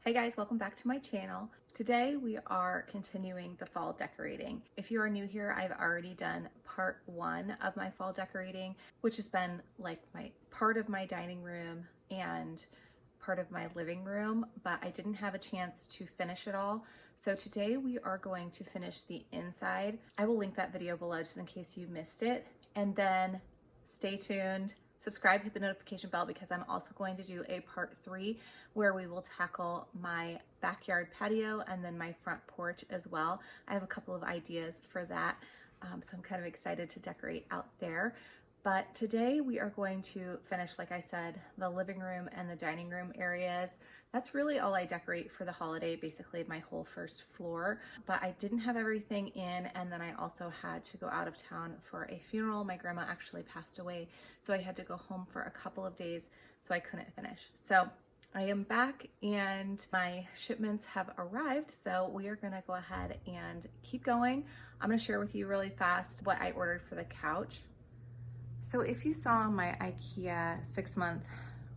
Hey guys, welcome back to my channel. Today we are continuing the fall decorating. If you are new here, I've already done part one of my fall decorating, which has been like my part of my dining room and part of my living room, but I didn't have a chance to finish it all. So today we are going to finish the inside. I will link that video below just in case you missed it. And then stay tuned. Subscribe, hit the notification bell because I'm also going to do a part 3 where we will tackle my backyard patio and then my front porch as well. I have a couple of ideas for that, so I'm kind of excited to decorate out there. But today we are going to finish, like I said, the living room and the dining room areas. That's really all I decorate for the holiday, basically my whole first floor. But I didn't have everything in, and then I also had to go out of town for a funeral. My grandma actually passed away, so I had to go home for a couple of days, so I couldn't finish. So I am back and my shipments have arrived, so we are gonna go ahead and keep going. I'm gonna share with you really fast what I ordered for the couch. So if you saw my IKEA 6-month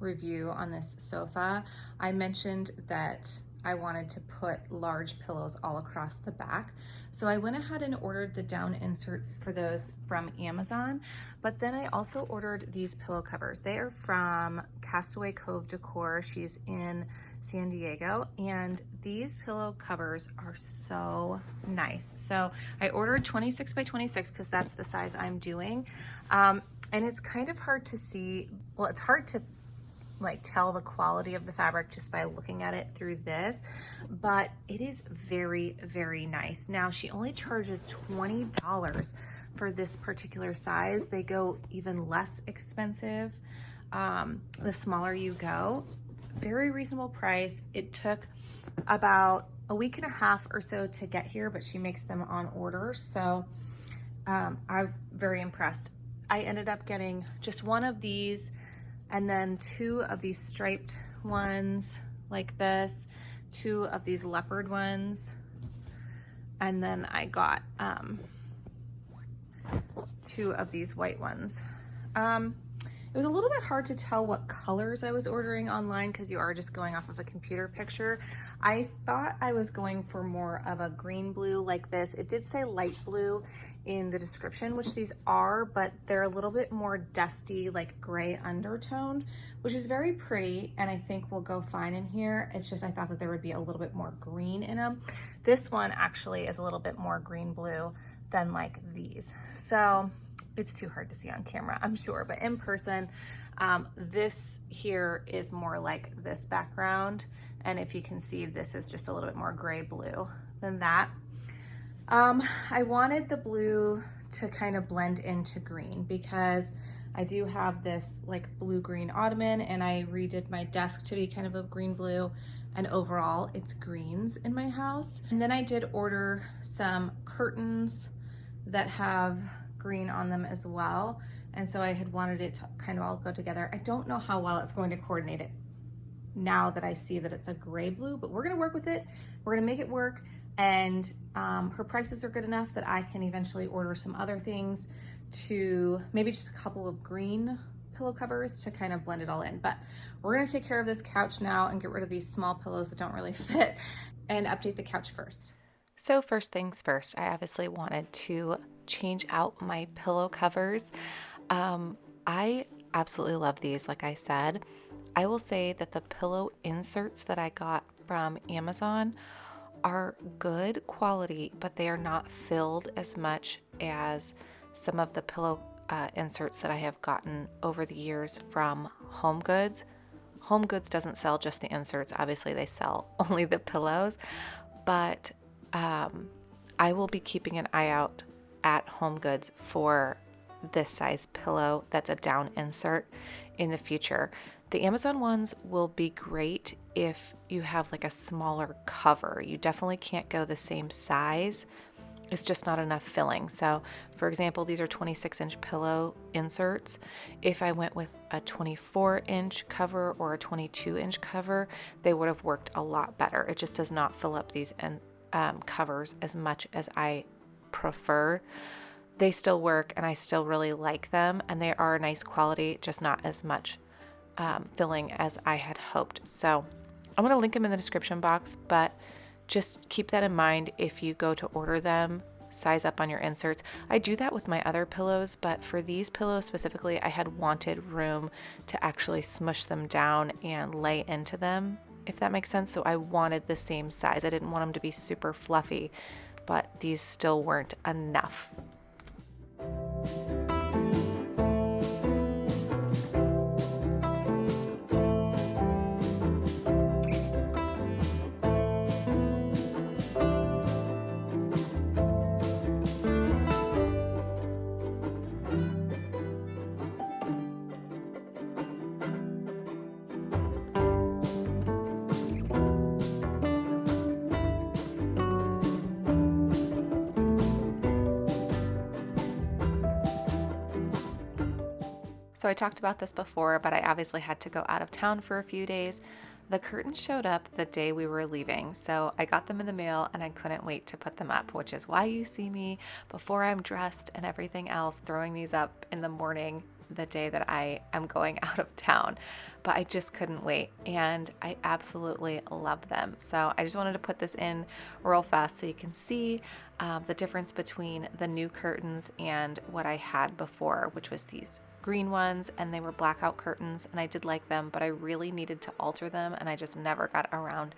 review on this sofa, I mentioned that I wanted to put large pillows all across the back. So I went ahead and ordered the down inserts for those from Amazon, but then I also ordered these pillow covers. They are from Castaway Cove Decor. She's in San Diego, and these pillow covers are so nice. So I ordered 26 by 26 because that's the size I'm doing. And it's kind of hard to see, well, it's hard to like tell the quality of the fabric just by looking at it through this, but it is very, very nice. Now she only charges $20 for this particular size. They go even less expensive the smaller you go. Very reasonable price. It took about a week and a half or so to get here, but she makes them on order. So I'm very impressed. I ended up getting just one of these and then 2 of these striped ones like this, 2 of these leopard ones, and then I got 2 of these white ones. It was a little bit hard to tell what colors I was ordering online because you are just going off of a computer picture. I thought I was going for more of a green blue like this. It did say light blue in the description, which these are, but they're a little bit more dusty, like gray undertoned, which is very pretty and I think will go fine in here. It's just I thought that there would be a little bit more green in them. This one actually is a little bit more green blue than like these. So it's too hard to see on camera, I'm sure, but in person, this here is more like this background. And if you can see, this is just a little bit more gray blue than that. I wanted the blue to kind of blend into green because I do have this like blue-green ottoman and I redid my desk to be kind of a green blue, and overall it's greens in my house. And then I did order some curtains that have green on them as well, and so I had wanted it to kind of all go together. I don't know how well it's going to coordinate it now that I see that it's a gray blue, but we're gonna work with it. We're gonna make it work, and her prices are good enough that I can eventually order some other things, to maybe just a couple of green pillow covers to kind of blend it all in. But we're gonna take care of this couch now and get rid of these small pillows that don't really fit and update the couch first. So first things first, I obviously wanted to change out my pillow covers. I absolutely love these. Like I said, I will say that the pillow inserts that I got from Amazon are good quality, but they are not filled as much as some of the pillow inserts that I have gotten over the years from Home Goods. Home Goods doesn't sell just the inserts. Obviously they sell only the pillows, but I will be keeping an eye out at Home Goods for this size pillow that's a down insert in the future. The Amazon ones will be great if you have like a smaller cover. You definitely can't go the same size. It's just not enough filling. So for example, these are 26-inch pillow inserts. If I went with a 24-inch cover or a 22-inch cover, they would have worked a lot better. It just does not fill up these covers as much as I prefer. They still work and I still really like them, and they are nice quality, just not as much filling as I had hoped. So I'm going to link them in the description box, but just keep that in mind if you go to order them. Size up on your inserts. I do that with my other pillows, but for these pillows specifically, I had wanted room to actually smush them down and lay into them, if that makes sense. So I wanted the same size. I didn't want them to be super fluffy, but these still weren't enough. So I talked about this before, but I obviously had to go out of town for a few days. The curtains showed up the day we were leaving, so I got them in the mail and I couldn't wait to put them up, which is why you see me before I'm dressed and everything else throwing these up in the morning the day that I am going out of town. But I just couldn't wait, and I absolutely love them. So I just wanted to put this in real fast so you can see the difference between the new curtains and what I had before, which was these green ones, and they were blackout curtains, and I did like them, but I really needed to alter them, and I just never got around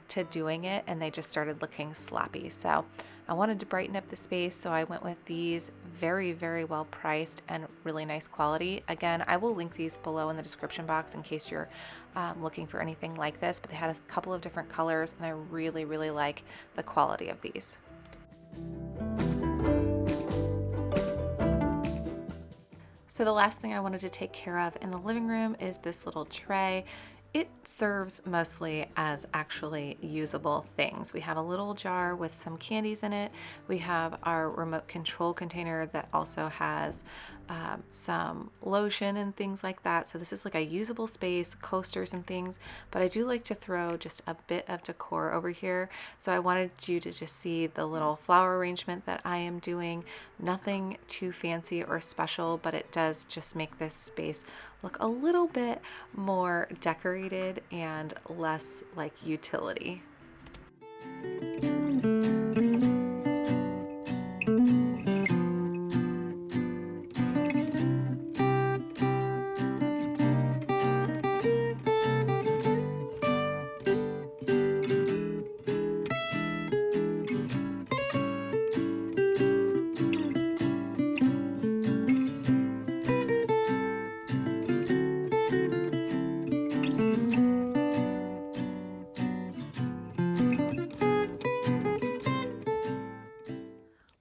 to doing it, and they just started looking sloppy. So I wanted to brighten up the space, so I went with these. Very, very well priced and really nice quality. Again, I will link these below in the description box in case you're looking for anything like this, but they had a couple of different colors, and I really, really like the quality of these. So the last thing I wanted to take care of in the living room is this little tray. It serves mostly as actually usable things. We have a little jar with some candies in it. We have our remote control container that also has some lotion and things like that. So this is like a usable space, coasters and things, but I do like to throw just a bit of decor over here. So I wanted you to just see the little flower arrangement that I am doing. Nothing too fancy or special, but it does just make this space look a little bit more decorated and less like utility.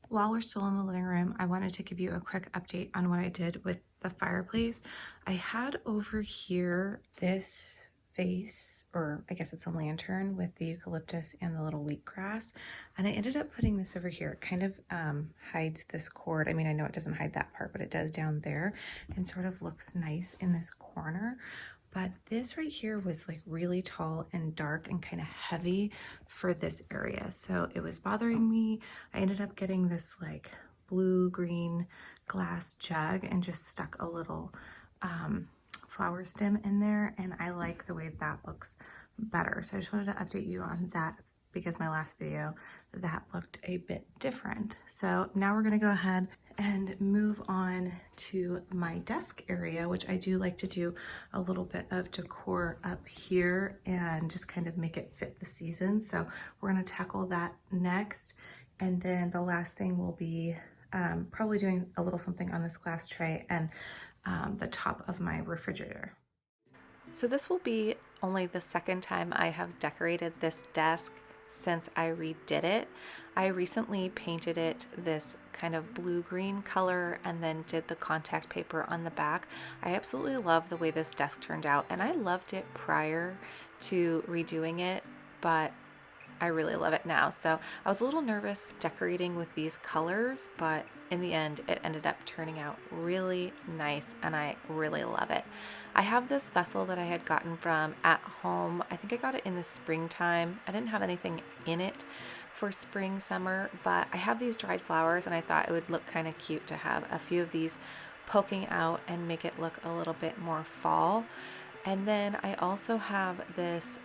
While we're still in the living room, I wanted to give you a quick update on what I did with the fireplace. I had over here this vase, or I guess it's a lantern with the eucalyptus and the little wheatgrass, and I ended up putting this over here. It kind of hides this cord. I mean, I know it doesn't hide that part, but it does down there, and sort of looks nice in this corner. But this right here was like really tall and dark and kind of heavy for this area. So it was bothering me. I ended up getting this like blue-green glass jug and just stuck a little flower stem in there. And I like the way that looks better. So I just wanted to update you on that because my last video, that looked a bit different. So now we're gonna go ahead and move on to my desk area, which I do like to do a little bit of decor up here and just kind of make it fit the season. So we're gonna tackle that next. And then the last thing will be probably doing a little something on this glass tray and the top of my refrigerator. So this will be only the second time I have decorated this desk since I redid it. I recently painted it this kind of blue-green color and then did the contact paper on the back. I absolutely love the way this desk turned out, and I loved it prior to redoing it, but I really love it now. So I was a little nervous decorating with these colors, but in the end it ended up turning out really nice and I really love it. I have this vessel that I had gotten from At Home. I think I got it in the springtime. I didn't have anything in it for spring, summer, but I have these dried flowers and I thought it would look kind of cute to have a few of these poking out and make it look a little bit more fall. And then I also have this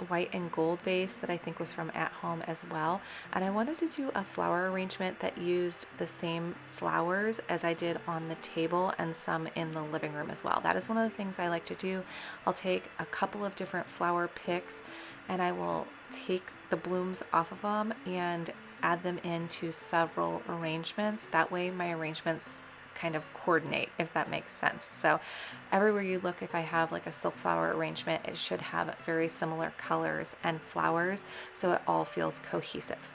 white and gold base that I think was from At Home as well. And I wanted to do a flower arrangement that used the same flowers as I did on the table and some in the living room as well. That is one of the things I like to do. I'll take a couple of different flower picks and I will take the blooms off of them and add them into several arrangements. That way my arrangements kind of coordinate, if that makes sense. So everywhere you look, if I have like a silk flower arrangement, it should have very similar colors and flowers, so it all feels cohesive.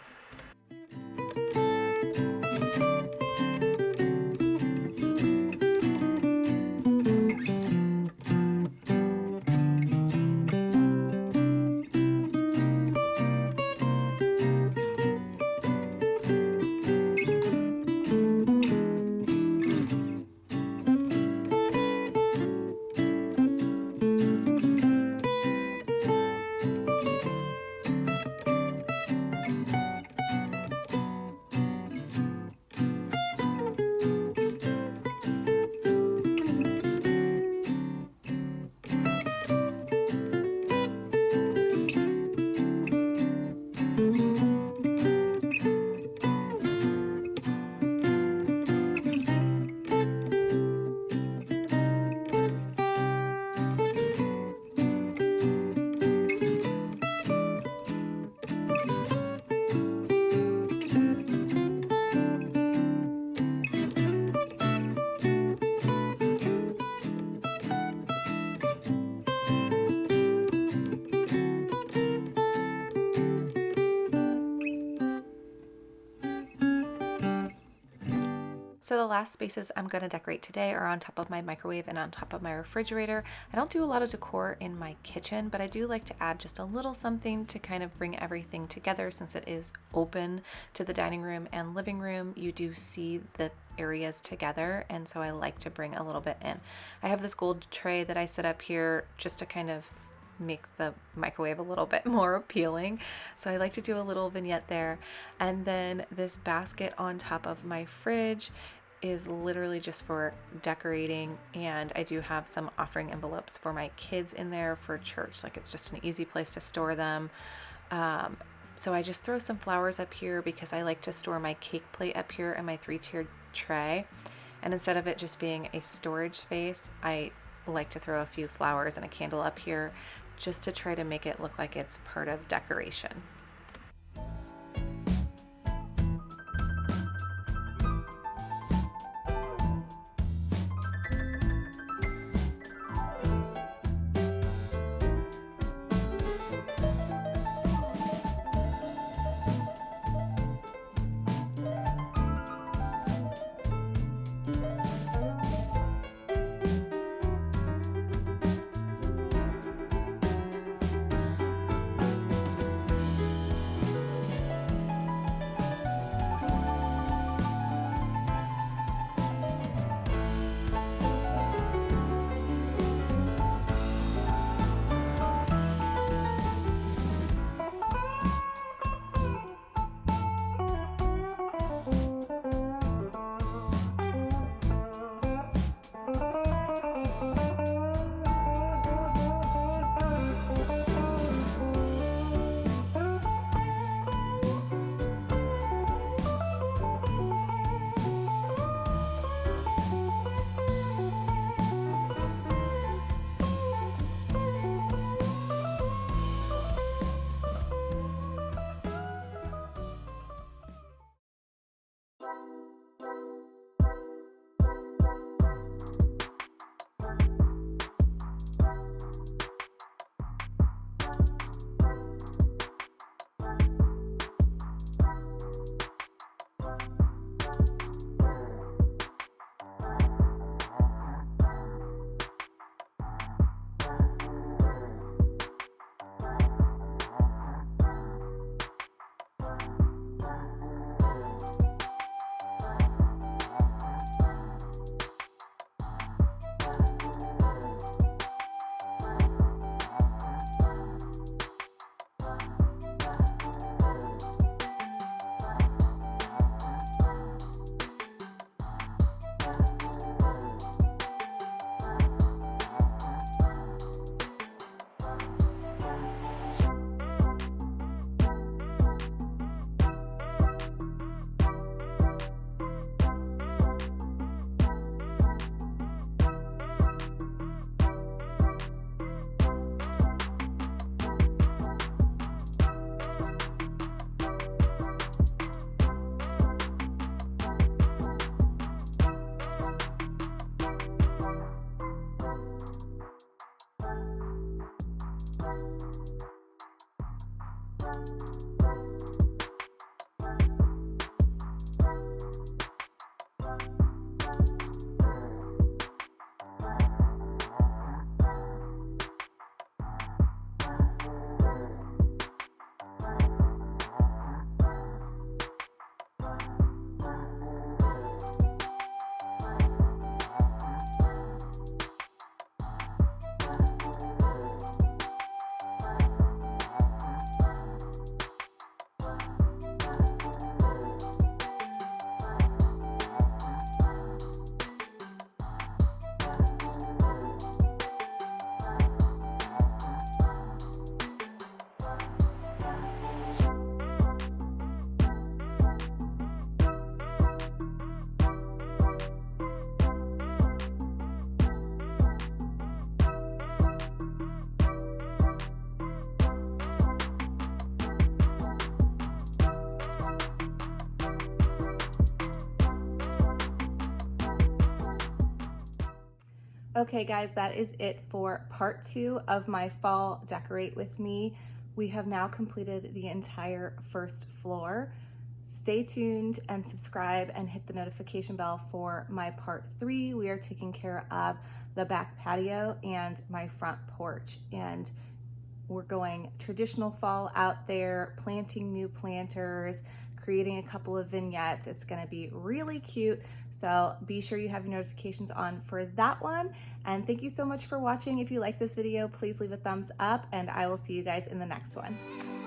So the last spaces I'm going to decorate today are on top of my microwave and on top of my refrigerator. I don't do a lot of decor in my kitchen, but I do like to add just a little something to kind of bring everything together since it is open to the dining room and living room. You do see the areas together, and so I like to bring a little bit in. I have this gold tray that I set up here just to kind of make the microwave a little bit more appealing. So I like to do a little vignette there. And then this basket on top of my fridge is literally just for decorating, and I do have some offering envelopes for my kids in there for church. Like, it's just an easy place to store them. So I just throw some flowers up here because I like to store my cake plate up here in my 3-tiered tray. And instead of it just being a storage space, I like to throw a few flowers and a candle up here just to try to make it look like it's part of decoration. Okay guys, that is it for part 2 of my fall decorate with me. We have now completed the entire first floor. Stay tuned and subscribe and hit the notification bell for my part 3. We are taking care of the back patio and my front porch, and we're going traditional fall out there, planting new planters, creating a couple of vignettes. It's gonna be really cute. So be sure you have your notifications on for that one. And thank you so much for watching. If you like this video, please leave a thumbs up, and I will see you guys in the next one.